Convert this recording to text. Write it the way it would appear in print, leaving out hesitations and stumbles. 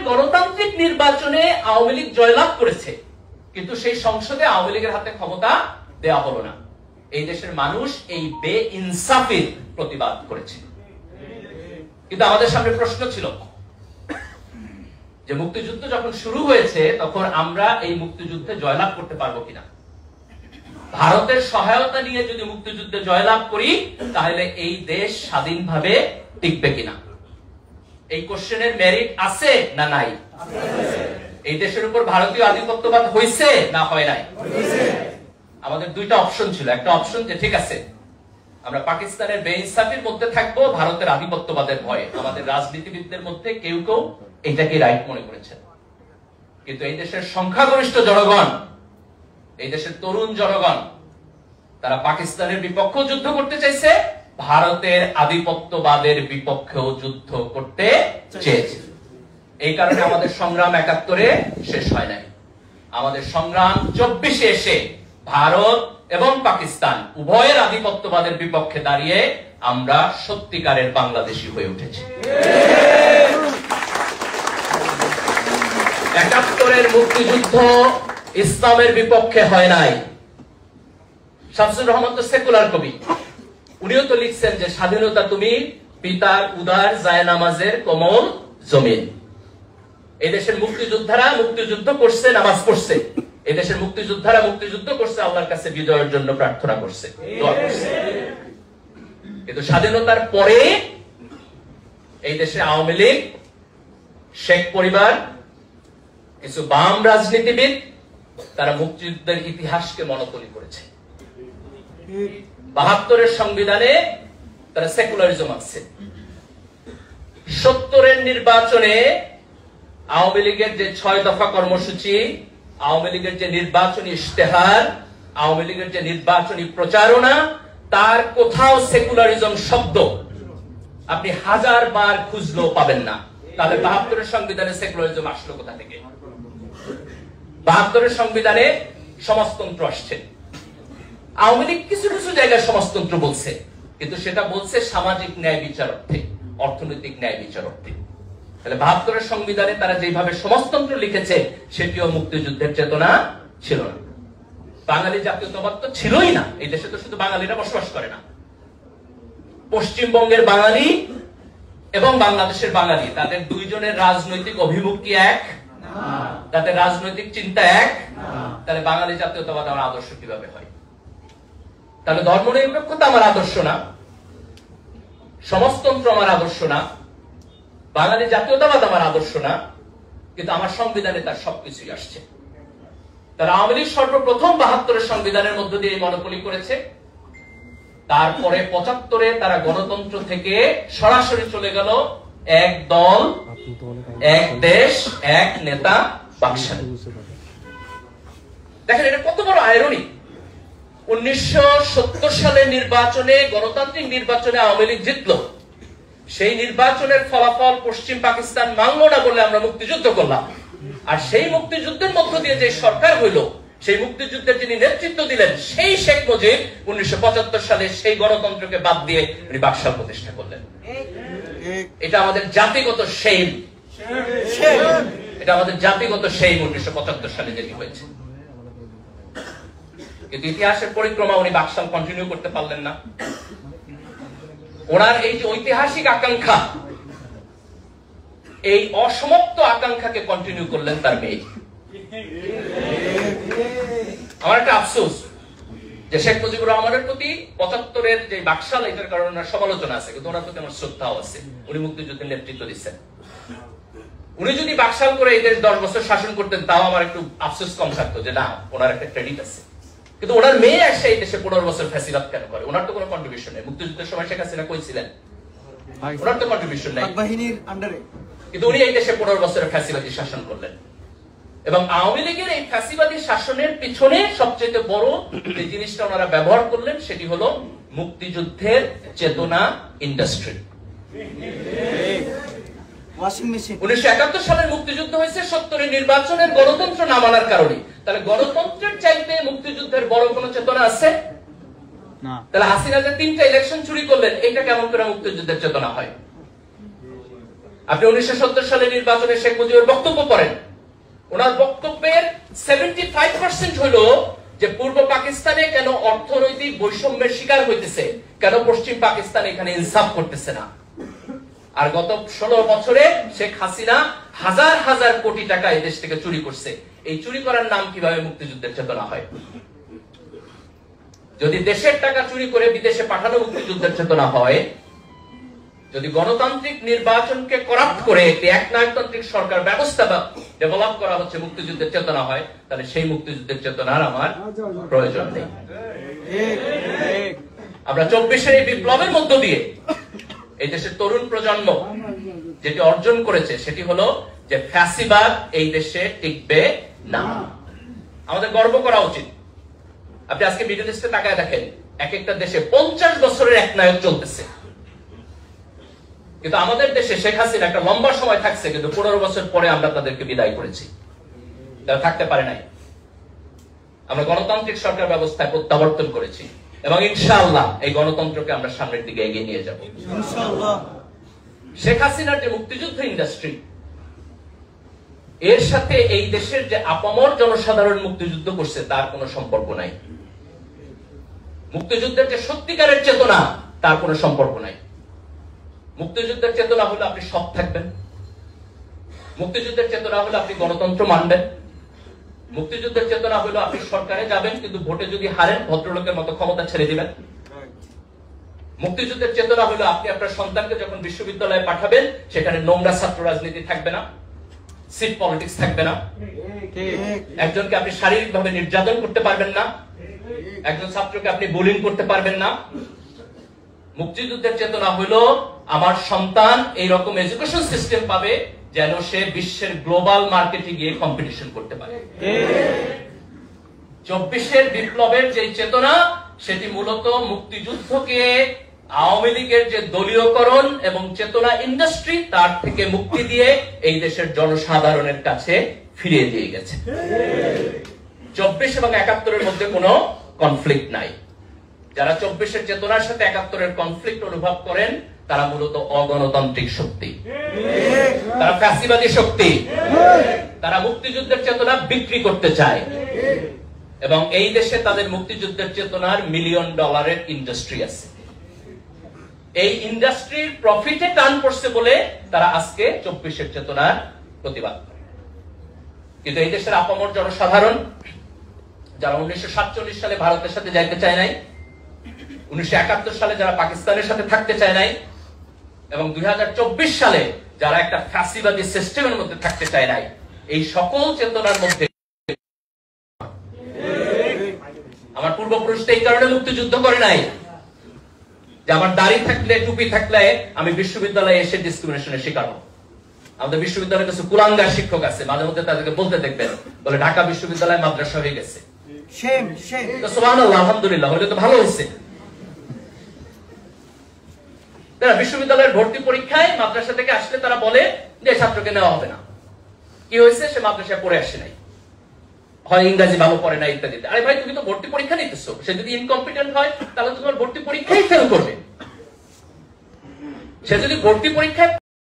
গণতান্ত্রিক নির্বাচনে আওয়ামী লীগ জয়লাভ করেছে, কিন্তু সেই সংসদে আওয়ামী লীগের হাতে ক্ষমতা দেওয়া হলো না। এই দেশের মানুষ এই বেইনসাফির প্রতিবাদ করেছে। কিন্তু আমাদের সামনে প্রশ্ন ছিল যে মুক্তিযুদ্ধ যখন শুরু হয়েছে তখন আমরা এই মুক্তিযুদ্ধে জয়লাভ করতে পারবো কিনা। ভারতের সহায়তা নিয়ে যদি মুক্তিযুদ্ধে জয়লাভ করি তাহলে এই দেশ স্বাধীনভাবে টিকবে কিনা। এই কোশ্চেনের মেরিট আছে না নাই? এই দেশের উপর ভারতীয় আধিপত্যবাদ হয়েছে না হয় নাই? আমাদের দুইটা অপশন ছিল। একটা অপশন যে ঠিক আছে, আমরা পাকিস্তানের বেইনসাফির মধ্যে থাকবো ভারতের আধিপত্যবাদের ভয়ে। আমাদের রাজনীতিবিদদের মধ্যে কেউ কেউ এটাকে রাইট মনে করেছেন, কিন্তু এই দেশের সংখ্যাগরিষ্ঠ জনগণ, এই দেশের তরুণ জনগণ, তারা পাকিস্তানের বিপক্ষেও যুদ্ধ করতে চাইছে, ভারতের আধিপত্যবাদের বিপক্ষেও যুদ্ধ করতে চেয়েছে। এই কারণে আমাদের সংগ্রাম ৭১-এ শেষ হয় নাই। আমাদের সংগ্রাম ২৪-এ এসে ভারত এবং পাকিস্তান উভয়ের আধিপত্যবাদের বিপক্ষে দাঁড়িয়ে আমরা সত্যিকারের বাংলাদেশী হয়ে উঠেছি। ৭১-এর মুক্তিযুদ্ধ ইসলামের বিপক্ষে হয় নাই। শামসুর রহমান তো সেকুলার কবি, উনিও তো লিখছেন যে স্বাধীনতা তুমি পিতার উদার জায়নামাজের কোমল জমিন। এই দেশের মুক্তিযোদ্ধারা মুক্তিযুদ্ধ করছে, নামাজ পড়ছে। এই দেশের মুক্তিযোদ্ধারা মুক্তিযুদ্ধ করছে, আল্লাহর কাছে বিজয়ের জন্য প্রার্থনা করছে, দোয়া করছে। কিন্তু স্বাধীনতার পরে এই দেশে আওয়ামী লীগ, শেখ পরিবার, কিছু বাম রাজনীতিবিদ, তারা মুক্তিযুদ্ধের ইতিহাসকে মনোপলি করেছে। ৭২-এর সংবিধানে তারা সেকুলারিজম আছে। ৭০-এর নির্বাচনে আওয়ামী লীগের যে ৬ দফা কর্মসূচি, আওয়ামী লীগের যে নির্বাচনী ইশতেহার, আওয়ামী লীগের যে নির্বাচনী প্রচারণা, তার কোথাও সেকুলারিজম শব্দ আপনি ১০০০ বার খুঁজলেও পাবেন না। তাহলে ৭২-এর সংবিধানে সেকুলারিজম আসলো কোথা থেকে? ৭২-এর সংবিধানে সমাজতন্ত্র আসছে। আওয়ামী লীগ কিছু কিছু জায়গায় সমাজতন্ত্র বলছে, কিন্তু সেটা বলছে সামাজিক ন্যায় বিচার অর্থে, অর্থনৈতিক ন্যায় বিচার অর্থে। তাহলে ৭২-এর সংবিধানে তারা যেভাবে সমাজতন্ত্র লিখেছে সেটিও মুক্তিযুদ্ধের চেতনা ছিল না। বাঙালি জাতীয়তাবাদ তো ছিলই না। এই দেশে তো শুধু বাঙালিরা বসবাস করে না, পশ্চিমবঙ্গের বাঙালি এবং বাংলাদেশের বাঙালি, তাদের দুইজনের রাজনৈতিক অভিমুখ কি এক? তাদের রাজনৈতিক চিন্তা এক? তাহলে বাঙালি জাতীয়তাবাদ আমার আদর্শ কিভাবে হয়? তাহলে ধর্মনিরপেক্ষতা আমার আদর্শ না, সমাজতন্ত্র আমার আদর্শ না, বাঙালি জাতীয়তাবাদ আমার আদর্শ না, কিন্তু আমার সংবিধানে তার সবকিছুই আসছে। তারা আওয়ামী লীগ সর্বপ্রথম ৭২-এর সংবিধানের মধ্য দিয়ে মনোপলি করেছে। তারপরে ৭৫-এ তারা গণতন্ত্র থেকে সরাসরি চলে গেল এক দল, এক দেশ, এক নেতা বাকশালে। দেখেন এটা কত বড় আইরনি। ১৯৭০ সালের নির্বাচনে, গণতান্ত্রিক নির্বাচনে আওয়ামী লীগ জিতলো। সেই নির্বাচনের ফলাফল পশ্চিম পাকিস্তান মানল না বলে আমরা মুক্তিযুদ্ধ করলাম। আর সেই মুক্তিযুদ্ধের মধ্য দিয়ে যে সরকার হইল, সেই মুক্তিযুদ্ধের যিনি নেতৃত্ব দিলেন সেই শেখ মুজিব ১৯৭৫ সালে সেই গণতন্ত্রকে বাদ দিয়ে উনি বাকশাল প্রতিষ্ঠা করলেন। এটা আমাদের জাতিগত শেম, এটা আমাদের জাতিগত শেম। ১৯৭৫ সালে যেটি হয়েছে, কিন্তু ইতিহাসের পরিক্রমা উনি বাকশাল কন্টিনিউ করতে পারলেন না। ওনার এই যে ঐতিহাসিক আকাঙ্ক্ষা, এই অসমাপ্ত আকাঙ্ক্ষাকে কন্টিনিউ করলেন তার মেয়ে। আমার একটা আফসোস যে শেখ মুজিবুর রহমানের প্রতি ৭৫-এর যে বাকশাল, এটার কারণে ওনার সমালোচনা আছে, কিন্তু ওনার প্রতি আমার শ্রদ্ধাও আছে। উনি মুক্তিযুদ্ধের নেতৃত্ব দিচ্ছেন। উনি যদি বাকশাল করে এই দেশ ১০ বছর শাসন করতেন, তাও আমার একটু আফসোস কম থাকতো যে না, ওনার একটা ক্রেডিট আছে। কিন্তু ওনার মেয়ে এসে এই দেশে ১৫ বছর ফ্যাসিবাদ কেন করে? ওনার তো কোনো কন্ট্রিবিউশন নেই। মুক্তিযুদ্ধের সময় শেখ হাসিনা কই ছিলেন? ওনার তো কন্ট্রিবিউশন নেই, কিন্তু উনি এই দেশে ১৫ বছরের ফ্যাসিবাদী শাসন করলেন। এবং আওয়ামী লীগের এই ফ্যাসিবাদী শাসনের পিছনে সবচেয়ে বড় যে জিনিসটা ওনারা ব্যবহার করলেন সেটি হলো মুক্তিযুদ্ধের চেতনা ইন্ডাস্ট্রি। ১৯৭১ সালের মুক্তিযুদ্ধ হয়েছে ৭০-এর নির্বাচনের গণতন্ত্র না মানার কারণে। তাহলে গণতন্ত্রের চাইতে মুক্তিযুদ্ধের বড় কোন চেতনা আছে না। তাহলে হাসিনা যে ৩টা ইলেকশন চুরি করলেন, এটা কেমন করে মুক্তিযুদ্ধের চেতনা হয়? আপনি 1970 সালে নির্বাচনে শেখ মুজিবের বক্তব্য পড়েন, ওনার বক্তব্যের 75% হলো যে পূর্ব পাকিস্তানে কেন অর্থনৈতিক বৈষম্যের শিকার হইতেছে, কেন পশ্চিম পাকিস্তান এখানে ইনসাফ করতেছে না। আর গত 16 বছরে শেখ হাসিনা হাজার হাজার কোটি টাকা এই দেশ থেকে চুরি করছে। এই চুরি করার নাম কিভাবে মুক্তিযুদ্ধের চেতনা হয়? যদি দেশের টাকা চুরি করে বিদেশে পাঠানো মুক্তিযুদ্ধের চেতনা হয়, যদি গণতান্ত্রিক নির্বাচনকে করাপ্ট করে একটি একনায়কতান্ত্রিক সরকার ব্যবস্থা ডেভেলপ করা হচ্ছে মুক্তিযুদ্ধের চেতনা হয়, তাহলে সেই মুক্তিযুদ্ধের চেতনার আমার প্রয়োজন নেই। আমরা 24-এর এই বিপ্লবের মধ্য দিয়ে এই দেশের তরুণ প্রজন্ম যেটি অর্জন করেছে সেটি হলো যে ফ্যাসিবাদ এই দেশে টিকবে না। আমাদের গর্ব করা উচিত। আপনি আজকে মিডল ইস্টে তাকায় দেখেন, এক একটা দেশে 50 বছরের একনায়ক চলতেছে, কিন্তু আমাদের দেশে শেখ হাসিনা একটা লম্বা সময় থাকছে, কিন্তু 15 বছর পরে আমরা তাদেরকে বিদায় করেছি, তারা থাকতে পারে নাই। আমরা গণতান্ত্রিক সরকার ব্যবস্থায় প্রত্যাবর্তন করেছি এবং ইনশাআল্লাহ এই গণতন্ত্রকে আমরা সামনের দিকে এগিয়ে নিয়ে যাব ইনশাআল্লাহ। শেখ হাসিনার যে মুক্তিযুদ্ধ ইন্ডাস্ট্রি, এর সাথে এই দেশের যে আপামর জনসাধারণ মুক্তিযুদ্ধ করছে তার কোনো সম্পর্ক নাই। মুক্তিযুদ্ধের যে সত্যিকারের চেতনা, তার কোনো সম্পর্ক নাই। মুক্তিযুদ্ধের চেতনা হলো আপনি সৎ থাকবেন, মুক্তিযুদ্ধের চেতনা হলো আপনি গণতন্ত্র মানবেন, মুক্তিযুদ্ধের চেতনা হলো আপনি সরকারে যাবেন কিন্তু ভোটে যদি হারেন ভদ্রলোকের মতো ক্ষমতা ছেড়ে দিবেন। মুক্তিযুদ্ধের চেতনা হলো আপনি আপনার সন্তানকে যখন বিশ্ববিদ্যালয়ে পাঠাবেন সেখানে নোংরা ছাত্র রাজনীতি থাকবে না, সিট পলিটিক্স থাকবে না, একজনকে আপনি শারীরিকভাবে নির্যাতন করতে পারবেন না, একজন ছাত্রকে আপনি বুলিং করতে পারবেন না। মুক্তিযুদ্ধের চেতনা হলো আমার সন্তান এই রকম এডুকেশন সিস্টেম পাবে যেন সে বিশ্বের গ্লোবাল মার্কেটে গিয়ে কম্পিটিশন করতে পারে। 24-এর বিপ্লবের যে চেতনা, সেটি মূলত মুক্তিযুদ্ধকে আওয়ামী লীগের যে দলীয়করণ এবং চেতনা ইন্ডাস্ট্রি তার থেকে মুক্তি দিয়ে এই দেশের জনসাধারণের কাছে ফিরিয়ে দিয়ে গেছে। 24 এবং 71-এর মধ্যে কোনো কনফ্লিক্ট নাই। যারা 24-এর চেতনার সাথে 71-এর কনফ্লিক্ট অনুভব করেন তারা মূলত অগণতান্ত্রিক শক্তি, তারা ফ্যাসিবাদী শক্তি, তারা মুক্তিযুদ্ধের চেতনা বিক্রি করতে চায় এবং এই দেশে তাদের মুক্তিযুদ্ধের চেতনার $1 মিলিয়ন ইন্ডাস্ট্রি আছে। এই ইন্ডাস্ট্রির প্রফিটে টান পড়ছে বলে তারা আজকে 24-এর চেতনার প্রতিবাদ করে। কিন্তু এই দেশের আপামর জনসাধারণ যারা 1947 সালে ভারতের সাথে যাইতে চায় নাই, 1971 সালে যারা পাকিস্তানের সাথে থাকতে চায় নাই এবং 2024 সালে যারা একটা ফ্যাসিবাদী সিস্টেমের মধ্যে থাকতে চায় নাই, এই সকল চেতনার মধ্যে আমার পূর্বপুরুষরা এই কারণে মুক্তিযুদ্ধ করে নাই যে আমার দাড়ি থাকলে টুপি থাকলে আমি বিশ্ববিদ্যালয়ে এসে ডিসক্রিমিনেশনের শিকার হব। আমাদের বিশ্ববিদ্যালয়ে কিছু কুলাঙ্গার শিক্ষক আছে, মাঝে মধ্যে তাদেরকে বলতে দেখবেন, বলে ঢাকা বিশ্ববিদ্যালয় মাদ্রাসা হয়ে গেছে। সুবহানাল্লাহ, আলহামদুলিল্লাহ, হলে তো ভালো হয়েছে। তারা বিশ্ববিদ্যালয়ের ভর্তি পরীক্ষায় মাদ্রাসা থেকে আসলে তারা বলে যে ছাত্রকে নেওয়া হবে না। কি হয়েছে? সে মাদ্রাসায় পড়ে আসে নাই, হয় ইংরেজি ভালো পড়ে না ইত্যাদি। আরে ভাই, তুমি তো ভর্তি পরীক্ষা নিতেছো, সে যদি ইনকম্পিটেন্ট হয় তাহলে তোমার ভর্তি পরীক্ষাই ফেল করবে। সে যদি ভর্তি পরীক্ষায়